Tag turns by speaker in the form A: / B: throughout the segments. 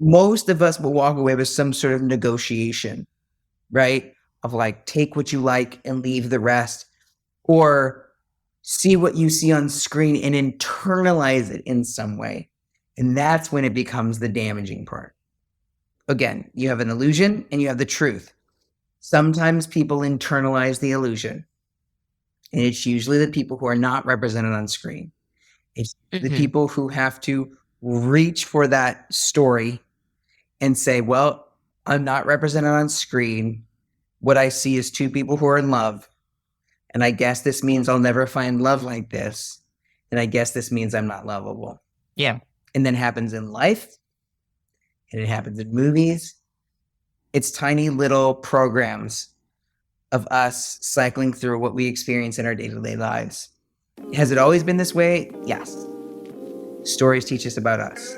A: most of us will walk away with some sort of negotiation, right? Of like, take what you like and leave the rest, or see what you see on screen and internalize it in some way. And that's when it becomes the damaging part. Again, you have an illusion and you have the truth. Sometimes people internalize the illusion, and it's usually the people who are not represented on screen. It's the people who have to reach for that story and say, well, I'm not represented on screen. What I see is two people who are in love. And I guess this means I'll never find love like this. And I guess this means I'm not lovable.
B: Yeah.
A: And then it happens in life. And it happens in movies. It's tiny little programs of us cycling through what we experience in our day-to-day lives. Has it always been this way? Yes. Stories teach us about us.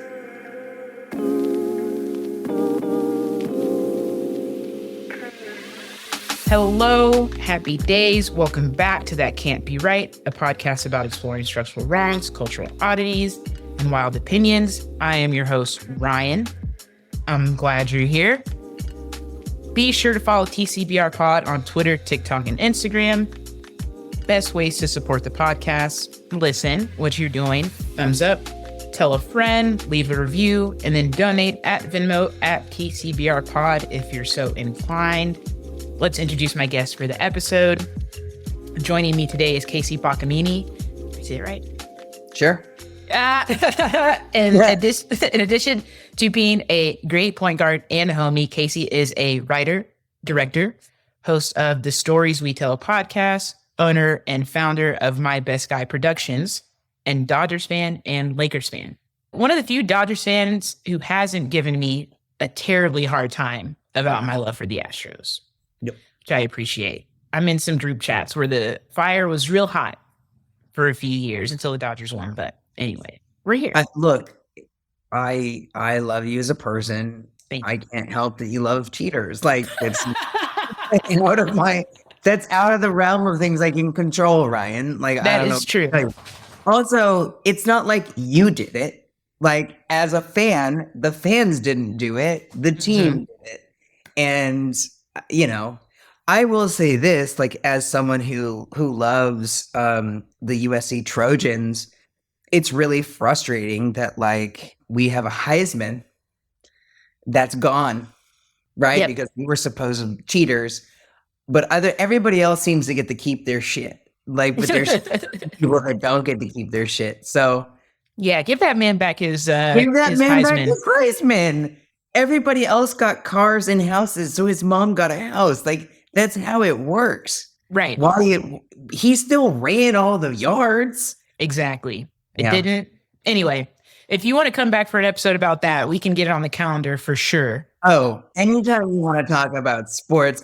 B: Hello, happy days. Welcome back to That Can't Be Right, a podcast about exploring structural wrongs, cultural oddities, and wild opinions. I am your host, Ryan. I'm glad you're here. Be sure to follow TCBR Pod on Twitter, TikTok, and Instagram. Best ways to support the podcast: listen what you're doing, thumbs up, tell a friend, leave a review, and then donate at Venmo at TCBR Pod if you're so inclined. Let's introduce my guest for the episode. Joining me today is Kacy Boccumini. Did I say it right?
A: Sure.
B: In addition to being a great point guard and homie, Kacy is a writer, director, host of the Stories We Tell podcast, owner and founder of My Best Guy Productions, and Dodgers fan and Lakers fan. One of the few Dodgers fans who hasn't given me a terribly hard time about my love for the Astros, which I appreciate. I'm in some group chats where the fire was real hot for a few years until the Dodgers won, but anyway, we're here.
A: Look, I love you as a person. I can't help that you love cheaters. Like, it's that's out of the realm of things I can control, Ryan. Like,
B: that
A: I don't
B: is true.
A: Like, also, it's not like you did it. Like, as a fan, the fans didn't do it. The team did it. And, I will say this, like, as someone who loves the USC Trojans, it's really frustrating that, like, we have a Heisman that's gone, right?
B: Yep.
A: Because we were supposed cheaters, but everybody else seems to get to keep their shit. Like, but there's people that don't get to keep their shit. So
B: yeah, give that man back his
A: Heisman. Everybody else got cars and houses, so his mom got a house. Like, that's how it works.
B: Right.
A: He still ran all the yards.
B: Exactly. It didn't. Anyway, if you want to come back for an episode about that, we can get it on the calendar for sure.
A: Oh, anytime we want to talk about sports,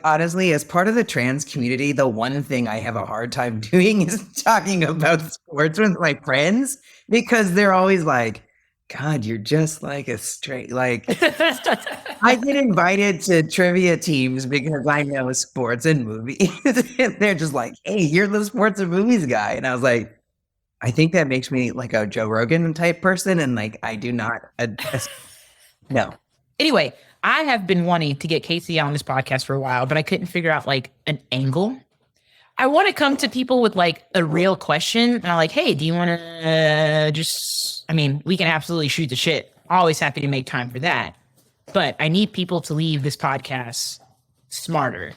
A: honestly, as part of the trans community, the one thing I have a hard time doing is talking about sports with my friends, because they're always like, God, you're just like a straight, like, I get invited to trivia teams because I know sports and movies. They're just like, hey, you're the sports and movies guy. And I was like, I think that makes me like a Joe Rogan type person. And like, I do not, no.
B: Anyway, I have been wanting to get Kacy on this podcast for a while, but I couldn't figure out like an angle. I want to come to people with like a real question. And I'm like, hey, do you want to we can absolutely shoot the shit. Always happy to make time for that. But I need people to leave this podcast smarter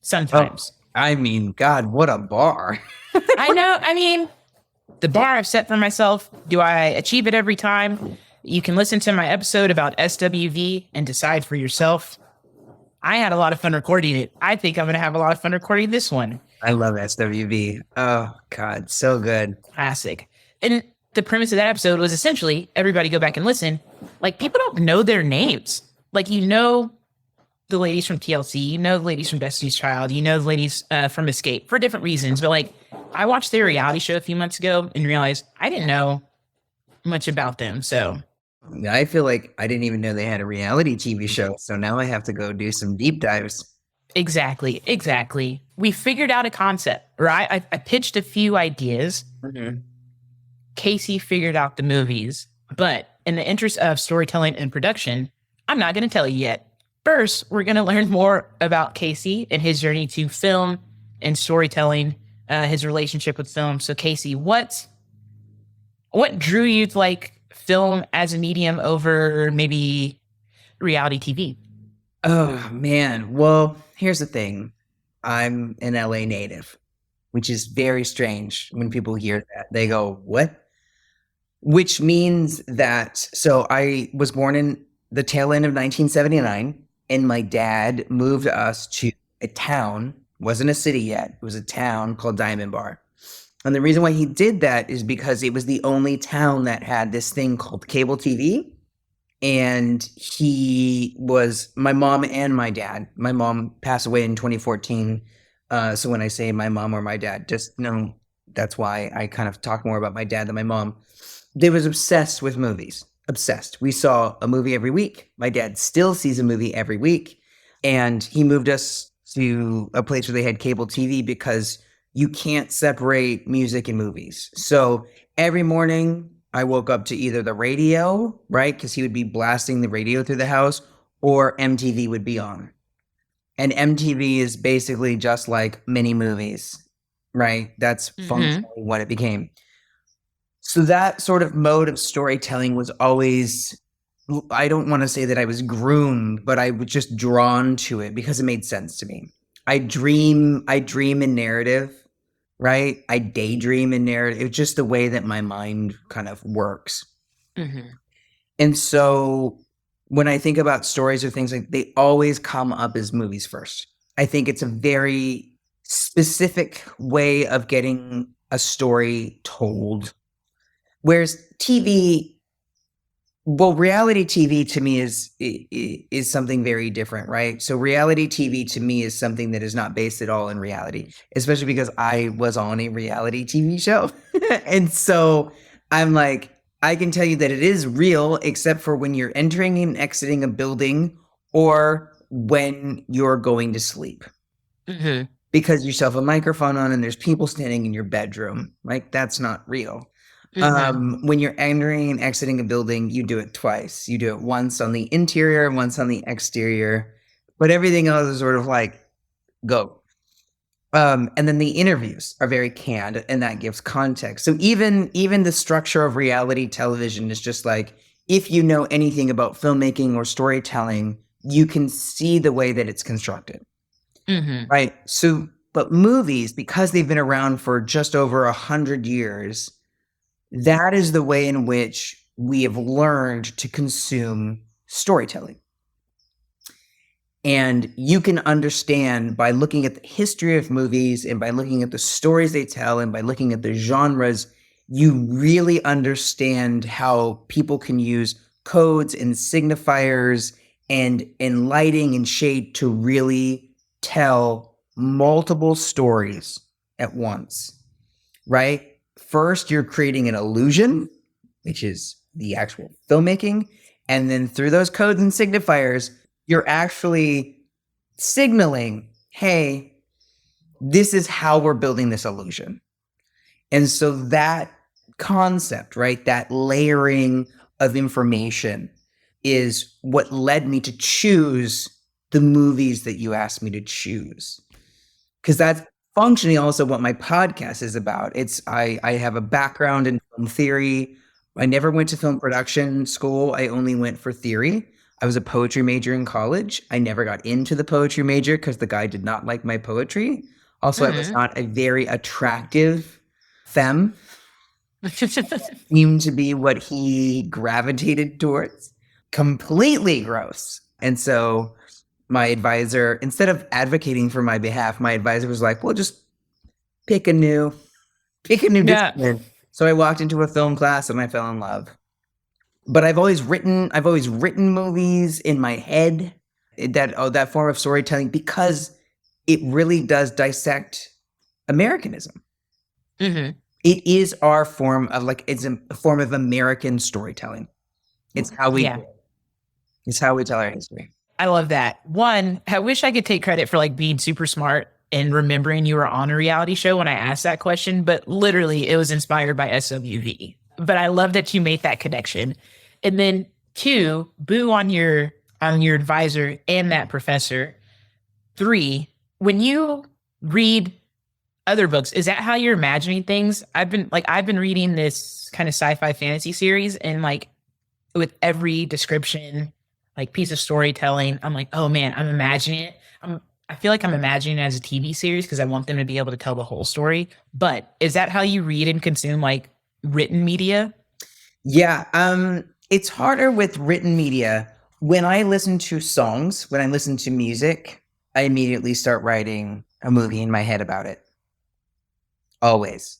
B: sometimes.
A: Oh, God, what a bar.
B: I know. The bar I've set for myself, do I achieve it every time? You can listen to my episode about SWV and decide for yourself. I had a lot of fun recording it. I think I'm going to have a lot of fun recording this one.
A: I love SWV. Oh, God, so good.
B: Classic. And the premise of that episode was essentially, everybody go back and listen. Like, people don't know their names. Like, the ladies from TLC, the ladies from Destiny's Child, the ladies from Escape for different reasons. But like, I watched their reality show a few months ago and realized I didn't know much about them. So
A: I feel like I didn't even know they had a reality TV show. So now I have to go do some deep dives.
B: Exactly. We figured out a concept, right? I pitched a few ideas.
A: Mm-hmm.
B: Kacy figured out the movies, but in the interest of storytelling and production, I'm not going to tell you yet. First, we're going to learn more about Kacy and his journey to film and storytelling, his relationship with film. So, Kacy, what drew you to like film as a medium over maybe reality TV?
A: Oh man. Well, here's the thing. I'm an LA native, which is very strange when people hear that. They go, "What?" Which means that so I was born in the tail end of 1979, and my dad moved us to a town, wasn't a city yet. It was a town called Diamond Bar. And the reason why he did that is because it was the only town that had this thing called cable TV. And he was my mom and my dad. My mom passed away in 2014. So when I say my mom or my dad, just know that's why I kind of talk more about my dad than my mom. They was obsessed with movies. Obsessed. We saw a movie every week. My dad still sees a movie every week. And he moved us to a place where they had cable TV because you can't separate music and movies. So every morning I woke up to either the radio, right? Because he would be blasting the radio through the house, or MTV would be on. And MTV is basically just like mini movies, right? That's functionally what it became. So that sort of mode of storytelling was always, I don't want to say that I was groomed, but I was just drawn to it because it made sense to me. I dream in narrative, right? I daydream in narrative. It's just the way that my mind kind of works. And so when I think about stories or things, like they always come up as movies first. I think it's a very specific way of getting a story told. Whereas TV, well, reality TV to me is something very different, right? So reality TV to me is something that is not based at all in reality, especially because I was on a reality TV show. And so I'm like, I can tell you that it is real, except for when you're entering and exiting a building or when you're going to sleep. Because you still have a microphone on and there's people standing in your bedroom, right? That's not real. When you're entering and exiting a building, you do it twice. You do it once on the interior and once on the exterior, but everything else is sort of like, go. And then the interviews are very canned, and that gives context. So even the structure of reality television is just like, if you know anything about filmmaking or storytelling, you can see the way that it's constructed. Right? So, but movies, because they've been around for just over 100 years, that is the way in which we have learned to consume storytelling. And you can understand by looking at the history of movies and by looking at the stories they tell and by looking at the genres, you really understand how people can use codes and signifiers and lighting and shade to really tell multiple stories at once, right? First, you're creating an illusion, which is the actual filmmaking. And then through those codes and signifiers, you're actually signaling, hey, this is how we're building this illusion. And so that concept, right, that layering of information is what led me to choose the movies that you asked me to choose. Because that's functionally also what my podcast is about. I have a background in film theory. I never went to film production school. I only went for theory. I was a poetry major in college. I never got into the poetry major because the guy did not like my poetry. Also, I was not a very attractive femme. Seemed to be what he gravitated towards. Completely gross. And so my advisor, instead of advocating for my behalf, my advisor was like, well, just pick a new discipline. So I walked into a film class and I fell in love. But I've always written movies in my head, that form of storytelling, because it really does dissect Americanism. It is our form of it's a form of American storytelling. It's how we it's how we tell our history.
B: I love that. One, I wish I could take credit for being super smart and remembering you were on a reality show when I asked that question, but literally it was inspired by SWV. But I love that you made that connection. And then 2, boo on your advisor and that professor. 3, when you read other books, is that how you're imagining things? I've been reading this kind of sci-fi fantasy series, and like with every description, like piece of storytelling, I'm like, oh man, I'm imagining it. I feel like I'm imagining it as a TV series because I want them to be able to tell the whole story. But is that how you read and consume like written media?
A: Yeah, it's harder with written media. When I listen to songs, when I listen to music, I immediately start writing a movie in my head about it. Always.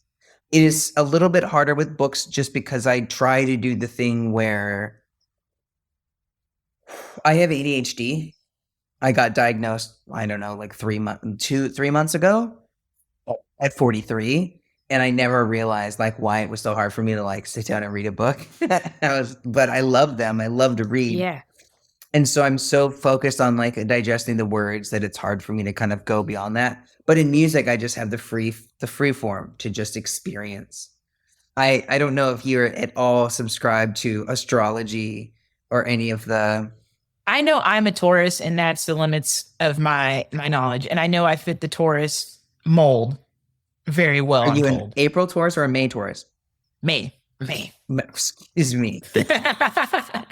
A: It is a little bit harder with books just because I try to do the thing where I have ADHD. I got diagnosed, I don't know, like 3 months ago at 43. And I never realized like why it was so hard for me to like sit down and read a book. But I love them. I love to read.
B: Yeah.
A: And so I'm so focused on like digesting the words that it's hard for me to kind of go beyond that. But in music, I just have the free form to just experience. I don't know if you're at all subscribed to astrology or any of the.
B: I know I'm a Taurus, and that's the limits of my knowledge. And I know I fit the Taurus mold very well.
A: Are you an April Taurus or a May Taurus?
B: May.
A: Excuse me.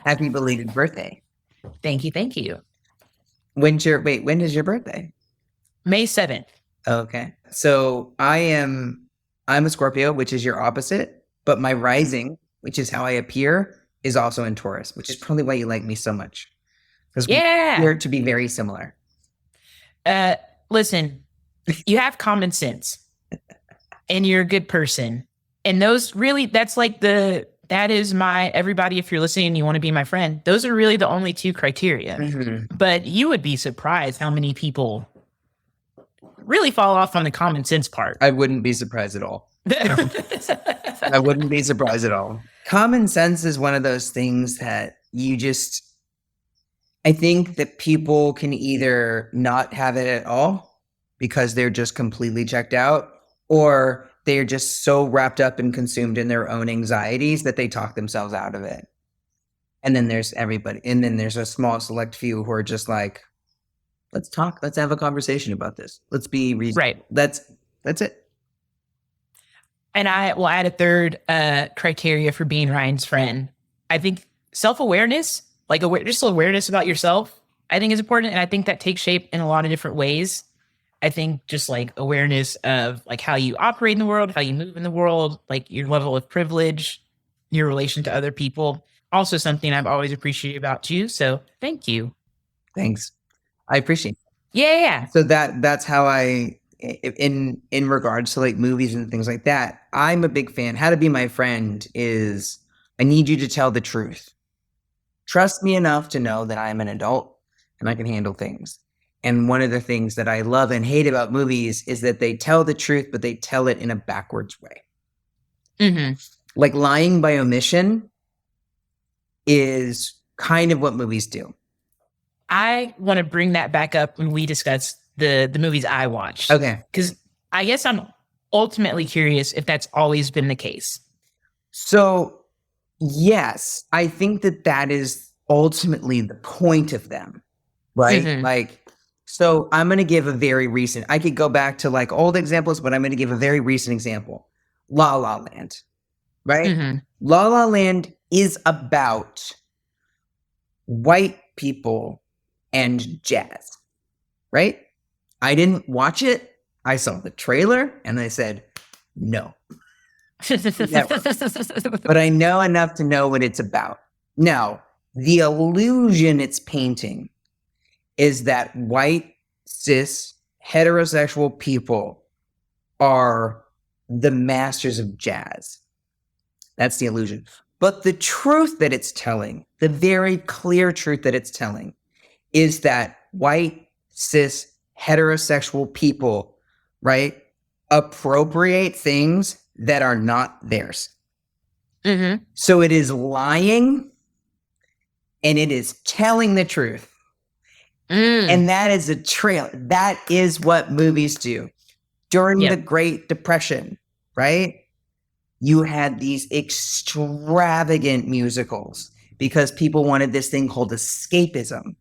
A: Happy belated birthday.
B: Thank you.
A: When is your birthday?
B: May 7th.
A: Okay. So I'm a Scorpio, which is your opposite, but my rising, which is how I appear, is also in Taurus, which is probably why you like me so much. Because we appear to be very similar.
B: Listen, you have common sense and you're a good person. And those really, that is my, everybody, if you're listening and you want to be my friend, those are really the only 2 criteria. Mm-hmm. But you would be surprised how many people really fall off on the common sense part.
A: I wouldn't be surprised at all. I wouldn't be surprised at all. Common sense is one of those things that I think that people can either not have it at all because they're just completely checked out, or they're just so wrapped up and consumed in their own anxieties that they talk themselves out of it. And then there's everybody. And then there's a small select few who are just like, let's talk. Let's have a conversation about this. Let's be reasonable.
B: Right.
A: That's it.
B: And I will add a third criteria for being Ryan's friend. I think self-awareness, like just awareness about yourself, I think is important. And I think that takes shape in a lot of different ways. I think just like awareness of like how you operate in the world, how you move in the world, like your level of privilege, your relation to other people. Also something I've always appreciated about you. So thank you.
A: Thanks. I appreciate it.
B: Yeah.
A: So that's how in regards to like movies and things like that, I'm a big fan. How to be my friend is I need you to tell the truth. Trust me enough to know that I'm an adult and I can handle things. And one of the things that I love and hate about movies is that they tell the truth, but they tell it in a backwards way. Mm-hmm. Like lying by omission is kind of what movies do.
B: I want to bring that back up when we discuss the movies I watched.
A: Okay.
B: Because I guess I'm ultimately curious if that's always been the case.
A: So, yes, I think that is ultimately the point of them, right? Mm-hmm. Like, so I'm going to give a very recent, I could go back to like old examples, but I'm going to give a very recent example. La La Land, right? Mm-hmm. La La Land is about white people and jazz, right? I didn't watch it. I saw the trailer and I said, no. But I know enough to know what it's about. Now, the illusion it's painting is that white, cis, heterosexual people are the masters of jazz. That's the illusion. But the truth that it's telling, the very clear truth that it's telling, is that white, cis, heterosexual people, right, appropriate things that are not theirs. Mm-hmm. So it is lying and it is telling the truth. And that is a trail. That is what movies do. During the Great Depression, right? You had these extravagant musicals because people wanted this thing called escapism,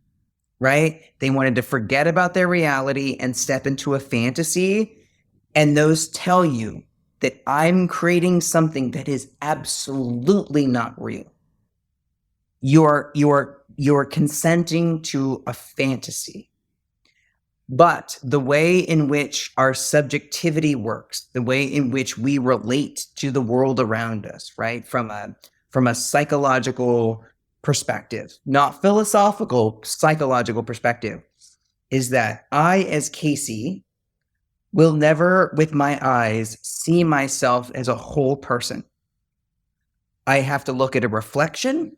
A: right? They wanted to forget about their reality and step into a fantasy. And those tell you that I'm creating something that is absolutely not real. You're consenting to a fantasy. But the way in which our subjectivity works, the way in which we relate to the world around us, right? From a psychological perspective, not philosophical, psychological perspective, is that I, as Kacy, will never, with my eyes, see myself as a whole person. I have to look at a reflection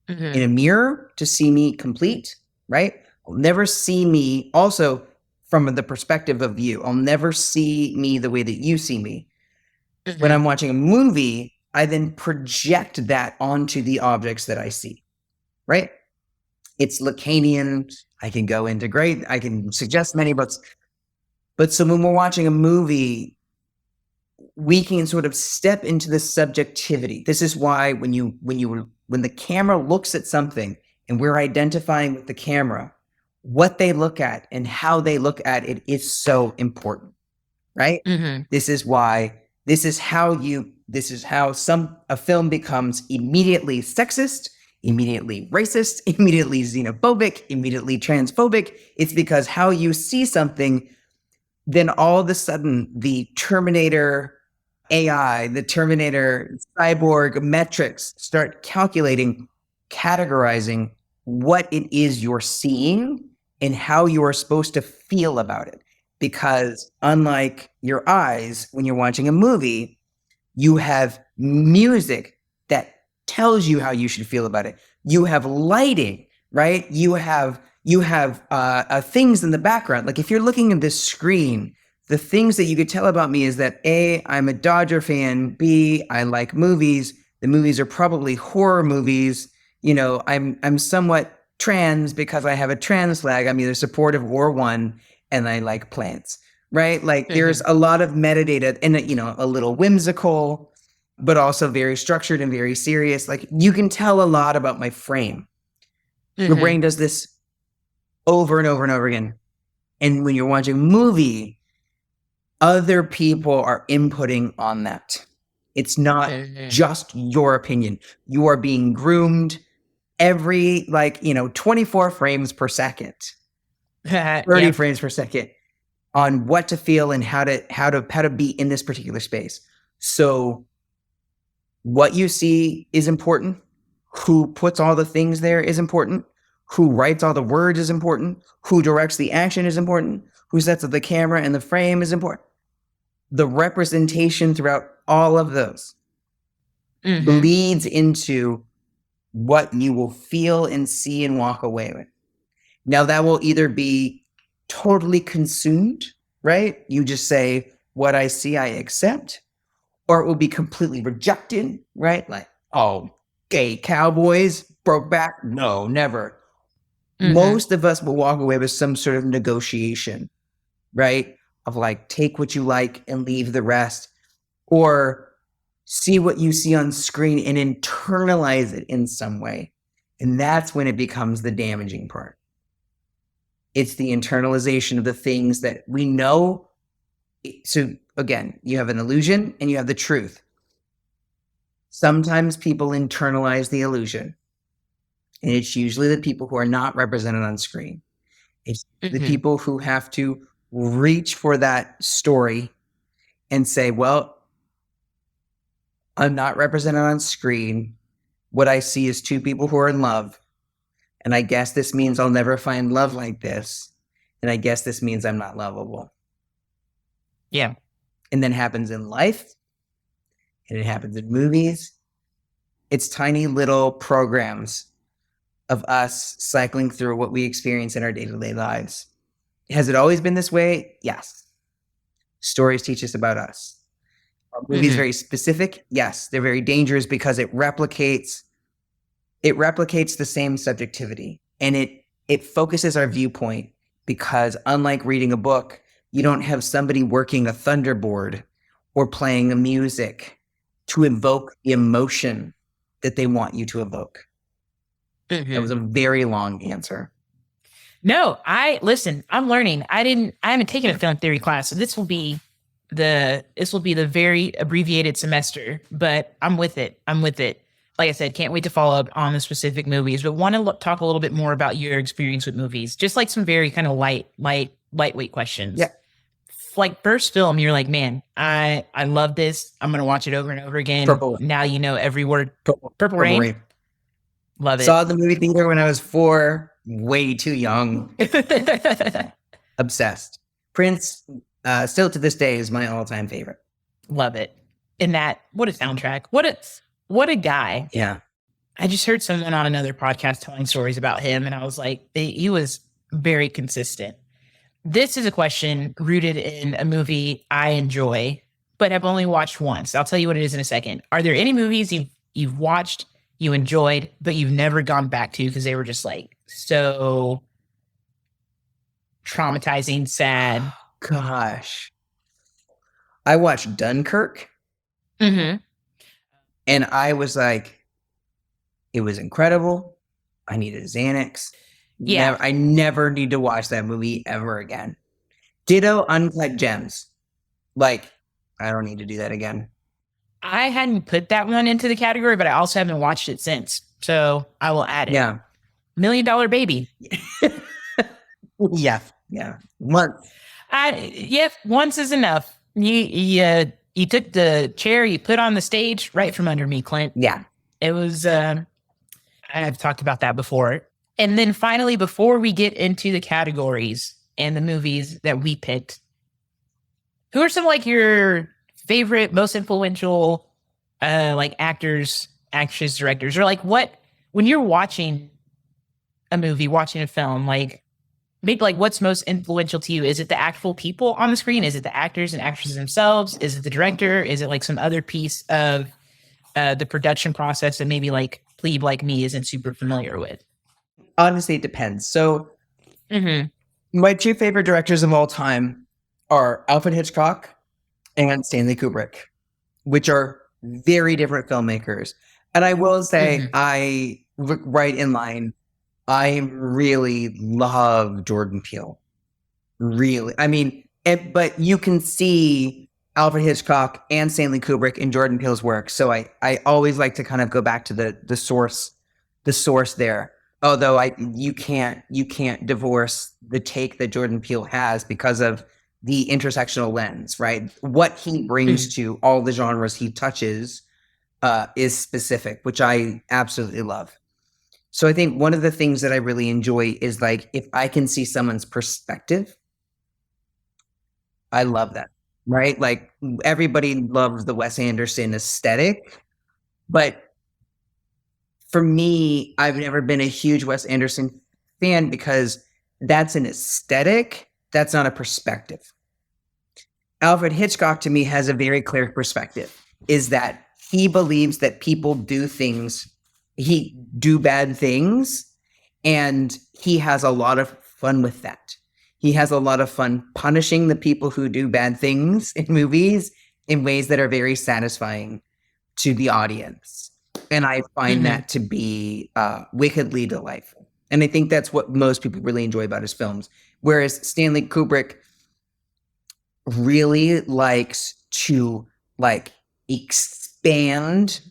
A: in a mirror to see me complete, right? I'll never see me also from the perspective of you. I'll never see me the way that you see me. When I'm watching a movie, I then project that onto the objects that I see, right? It's Lacanian. I can suggest many books. But so when we're watching a movie, we can sort of step into the subjectivity. This is why when the camera looks at something and we're identifying with the camera, what they look at and how they look at it is so important, right? This is how a film becomes immediately sexist, immediately racist, immediately xenophobic, immediately transphobic. It's because how you see something, then all of a sudden the Terminator AI, the Terminator cyborg metrics start calculating, categorizing what it is you're seeing and how you are supposed to feel about it. Because unlike your eyes, when you're watching a movie, you have music that tells you how you should feel about it. You have lighting, right? You have things in the background. Like if you're looking at this screen, the things that you could tell about me is that A, I'm a Dodger fan. B, I like movies. The movies are probably horror movies. I'm somewhat trans because I have a trans flag. I'm either supportive or one, and I like plants, right? Like there's a lot of metadata and, a little whimsical, but also very structured and very serious. Like you can tell a lot about my frame. Your brain does this over and over and over again. And when you're watching a movie, other people are inputting on that. It's not just your opinion. You are being groomed every 24 frames per second, 30 frames per second on what to feel and how to be in this particular space. So what you see is important. Who puts all the things there is important. Who writes all the words is important. Who directs the action is important. Who sets up the camera and the frame is important. The representation throughout all of those leads into what you will feel and see and walk away with. Now that will either be totally consumed, right? You just say, what I see, I accept. Or it will be completely rejected, right? Like, oh, gay cowboys, broke back. No, never. Most of us will walk away with some sort of negotiation, right? Of like, take what you like and leave the rest, or see what you see on screen and internalize it in some way. And that's when it becomes the damaging part. It's the internalization of the things that we know. So again, you have an illusion and you have the truth. Sometimes people internalize the illusion, and it's usually the people who are not represented on screen. It's the people who have to reach for that story and say, well, I'm not represented on screen. What I see is two people who are in love. And I guess this means I'll never find love like this. And I guess this means I'm not lovable.
B: Yeah.
A: And then it happens in life. And it happens in movies. It's tiny little programs of us cycling through what we experience in our day-to-day lives. Has it always been this way? Yes. Stories teach us about us. Are movies very specific? Yes. They're very dangerous because it replicates the same subjectivity, and it focuses our viewpoint, because unlike reading a book, you don't have somebody working a thunderboard or playing a music to evoke the emotion that they want you to evoke. That was a very long answer.
B: No, I'm learning. I haven't taken a film theory class, so this will be the very abbreviated semester, but I'm with it. Like I said, can't wait to follow up on the specific movies, but want to talk a little bit more about your experience with movies. Just like some very kind of lightweight questions.
A: Yeah.
B: Like first film, you're like, man, I love this. I'm gonna watch it over and over again.
A: Purple.
B: Now you know every word. Purple
A: Rain.
B: Rain. Love it.
A: Saw the movie theater when I was 4, way too young. Obsessed. Prince, still to this day, is my all-time favorite.
B: Love it. And what a soundtrack. What a guy.
A: Yeah.
B: I just heard someone on another podcast telling stories about him, and I was like, he was very consistent. This is a question rooted in a movie I enjoy, but have only watched once. I'll tell you what it is in a second. Are there any movies you've watched, you enjoyed, but you've never gone back to because they were just like so traumatizing, sad?
A: Gosh. I watched Dunkirk.
B: Mm-hmm.
A: And I was like, it was incredible. I needed a Xanax.
B: Yeah.
A: I never need to watch that movie ever again. Ditto Uncut Gems. Like, I don't need to do that again.
B: I hadn't put that one into the category, but I also haven't watched it since. So I will add it.
A: Yeah.
B: $1 Million Baby.
A: Yeah. Yeah. Once.
B: Once is enough. You took the chair you put on the stage right from under me, Clint.
A: Yeah.
B: It was, I've talked about that before. And then finally, before we get into the categories and the movies that we picked, who are some like your favorite, most influential, like actors, actresses, directors, or like when you're watching a movie, watching a film, like maybe like what's most influential to you? Is it the actual people on the screen? Is it the actors and actresses themselves? Is it the director? Is it like some other piece of the production process that maybe like plebe like me isn't super familiar with?
A: Honestly, it depends. So my 2 favorite directors of all time are Alfred Hitchcock and Stanley Kubrick, which are very different filmmakers. And I will say, I look right in line. I really love Jordan Peele. Really. I mean, but you can see Alfred Hitchcock and Stanley Kubrick in Jordan Peele's work. So I always like to kind of go back to the source there. Although you can't divorce the take that Jordan Peele has because of the intersectional lens, right? What he brings to all the genres he touches is specific, which I absolutely love. So I think one of the things that I really enjoy is like if I can see someone's perspective, I love that, right? Like everybody loves the Wes Anderson aesthetic, but for me, I've never been a huge Wes Anderson fan because that's an aesthetic. That's not a perspective. Alfred Hitchcock to me has a very clear perspective, is that he believes that people do bad things, and he has a lot of fun with that. He has a lot of fun punishing the people who do bad things in movies in ways that are very satisfying to the audience. And I find that to be wickedly delightful. And I think that's what most people really enjoy about his films. Whereas Stanley Kubrick really likes to like expand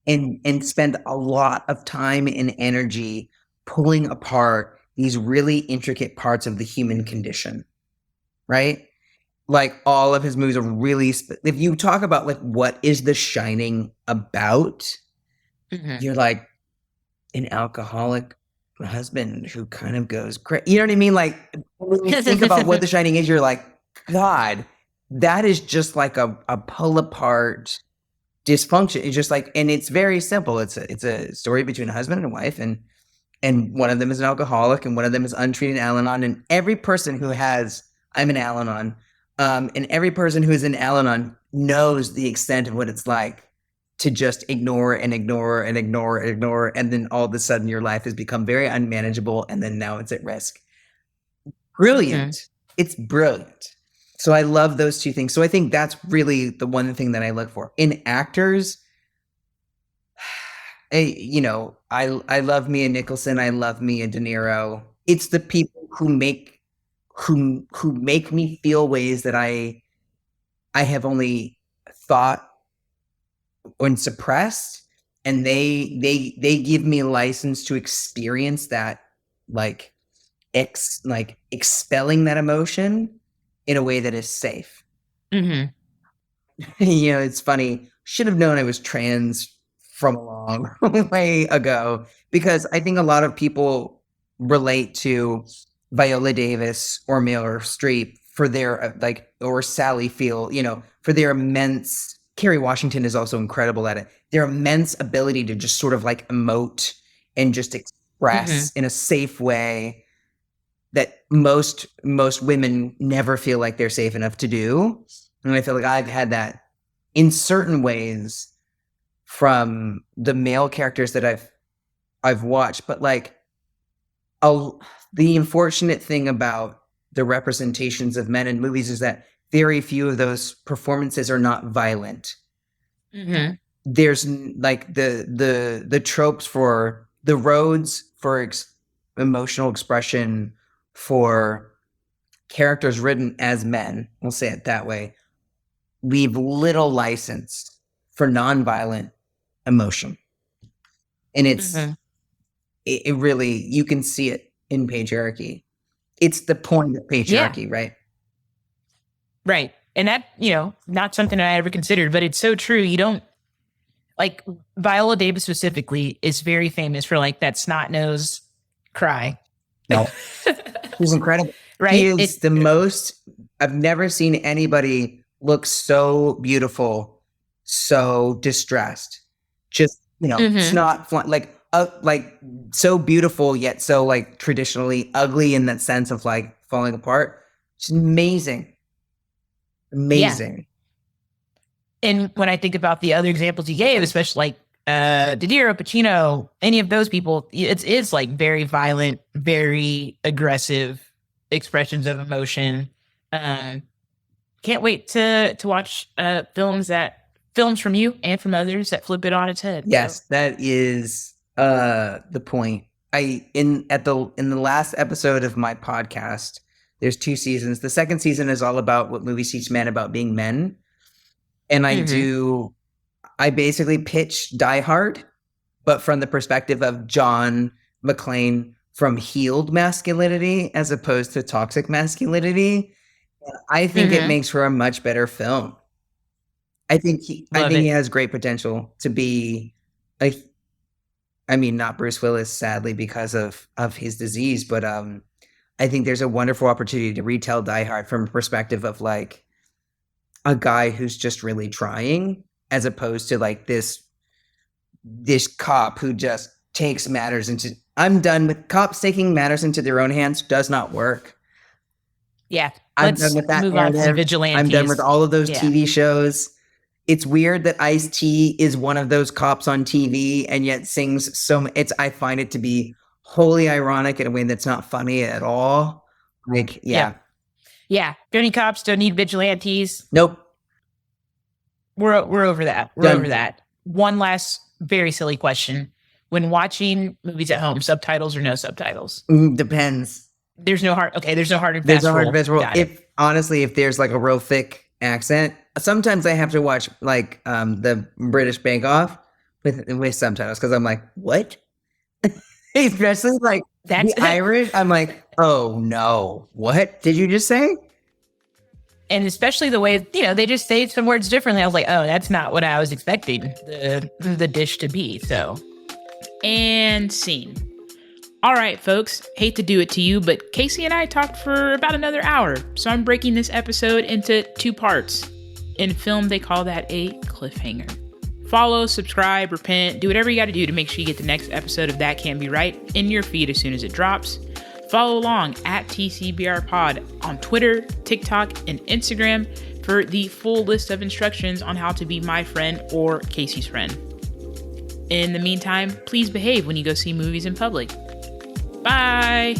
A: and spend a lot of time and energy pulling apart these really intricate parts of the human condition, right? Like all of his movies are really, if you talk about like what is The Shining about, you're like an alcoholic husband who kind of goes crazy. You know what I mean? Like when you think about what The Shining is, you're like, God, that is just like a pull apart dysfunction. It's just like, and it's very simple. It's a story between a husband and a wife, and one of them is an alcoholic, and one of them is untreated Al-Anon. And every person who has, I'm an Al-Anon, and every person who is an Al-Anon knows the extent of what it's like to just ignore and ignore and ignore and ignore. And then all of a sudden your life has become very unmanageable. And then now it's at risk. Brilliant. It's brilliant. So I love those 2 things. So I think that's really the one thing that I look for in actors. I love Mia Nicholson. I love Mia De Niro. It's the people who make me feel ways that I have only thought and suppressed, and they give me license to experience that, like expelling that emotion in a way that is safe.
B: Mm-hmm.
A: It's funny. Should have known I was trans from a long way ago, because I think a lot of people relate to Viola Davis or Meryl Streep for their or Sally Field, for their immense. Kerry Washington is also incredible at it. Their immense ability to just sort of like emote and just express in a safe way that most women never feel like they're safe enough to do. And I feel like I've had that in certain ways from the male characters that I've watched. But like the unfortunate thing about the representations of men in movies is that very few of those performances are not violent.
B: Mm-hmm.
A: There's like the tropes for the roads for emotional expression for characters written as men, we'll say it that way, leave little license for nonviolent emotion. And it really, you can see it in patriarchy. It's the point of patriarchy, right?
B: Right. And that, not something I ever considered, but it's so true. You don't, like, Viola Davis specifically is very famous for like that snot-nosed cry.
A: No. She's incredible.
B: Right.
A: He is the most, I've never seen anybody look so beautiful, so distressed. Just, snot, like so beautiful, yet so like traditionally ugly in that sense of like falling apart. It's amazing. Amazing.
B: Yeah. And when I think about the other examples you gave, especially like De Niro, Pacino, any of those people, it's like very violent, very aggressive expressions of emotion. Can't wait to watch films from you and from others that flip it on its head.
A: Yes, that is the point. In the last episode of my podcast, there's 2 seasons. The second season is all about what movies teach men about being men. And I basically pitch Die Hard, but from the perspective of John McClane from healed masculinity as opposed to toxic masculinity. I think it makes for a much better film. I think he has great potential to be not Bruce Willis, sadly, because of his disease, but I think there's a wonderful opportunity to retell Die Hard from a perspective of like a guy who's just really trying, as opposed to like this cop who just takes matters into. I'm done with cops taking matters into their own hands. Does not work.
B: Yeah,
A: I'm done with that.
B: Move on to vigilantes.
A: I'm done with all of those TV shows. It's weird that Ice-T is one of those cops on TV and yet sings so. I find it to be wholly ironic in a way that's not funny at all. Like, yeah.
B: Don't need cops. Don't need vigilantes.
A: Nope.
B: We're over that. We're over that. One last very silly question: when watching movies at home, subtitles or no subtitles?
A: Depends.
B: There's no hard and fast rule.
A: If there's like a real thick accent, sometimes I have to watch like the British Bake Off with subtitles, because I'm like, what? Especially like the Irish. I'm like, oh no, what did you just say?
B: And especially the way, they just say some words differently. I was like, oh, that's not what I was expecting the dish to be. So, and scene. All right, folks, hate to do it to you, but Kacy and I talked for about another hour. So I'm breaking this episode into 2 parts. In film, they call that a cliffhanger. Follow, subscribe, repent, do whatever you got to do to make sure you get the next episode of That Can't Be Right in your feed as soon as it drops. Follow along at TCBR Pod on Twitter, TikTok, and Instagram for the full list of instructions on how to be my friend or Kacy's friend. In the meantime, please behave when you go see movies in public. Bye!